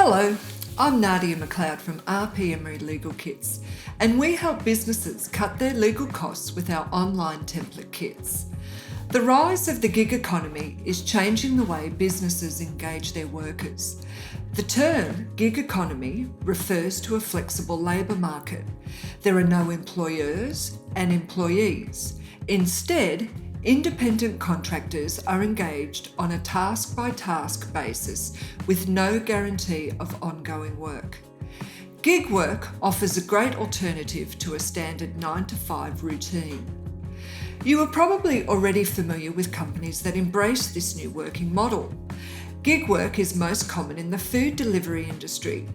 Hello, I'm Nadia MacLeod from RP Emery Legal Kits, and we help businesses cut their legal costs with our online template kits. The rise of the gig economy is changing the way businesses engage their workers. The term gig economy refers to a flexible labour market. There are no employers and employees. Instead, independent contractors are engaged on a task-by-task basis with no guarantee of ongoing work. Gig work offers a great alternative to a standard 9-to-5 routine. You are probably already familiar with companies that embrace this new working model. Gig work is most common in the food delivery industry.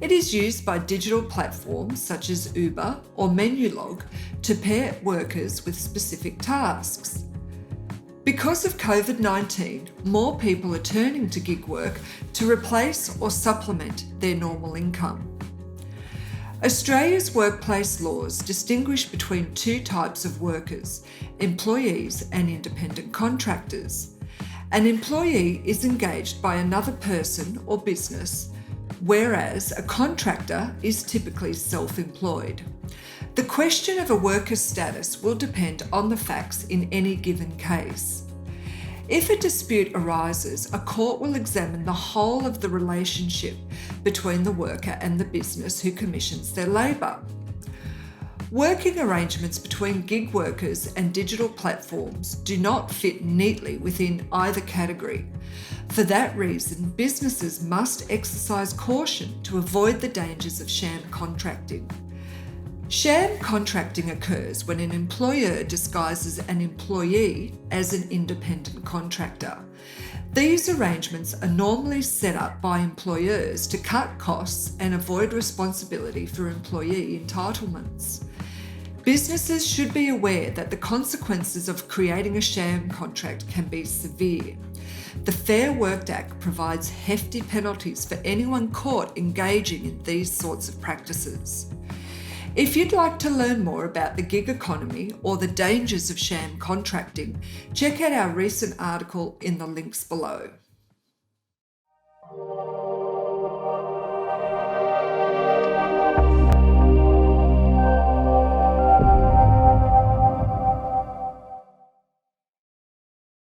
It is used by digital platforms such as Uber or MenuLog to pair workers with specific tasks. Because of COVID-19, more people are turning to gig work to replace or supplement their normal income. Australia's workplace laws distinguish between two types of workers, employees and independent contractors. An employee is engaged by another person or business, whereas a contractor is typically self-employed. The question of a worker's status will depend on the facts in any given case. If a dispute arises, a court will examine the whole of the relationship between the worker and the business who commissions their labour. Working arrangements between gig workers and digital platforms do not fit neatly within either category. For that reason, businesses must exercise caution to avoid the dangers of sham contracting. Sham contracting occurs when an employer disguises an employee as an independent contractor. These arrangements are normally set up by employers to cut costs and avoid responsibility for employee entitlements. Businesses should be aware that the consequences of creating a sham contract can be severe. The Fair Work Act provides hefty penalties for anyone caught engaging in these sorts of practices. If you'd like to learn more about the gig economy or the dangers of sham contracting, check out our recent article in the links below.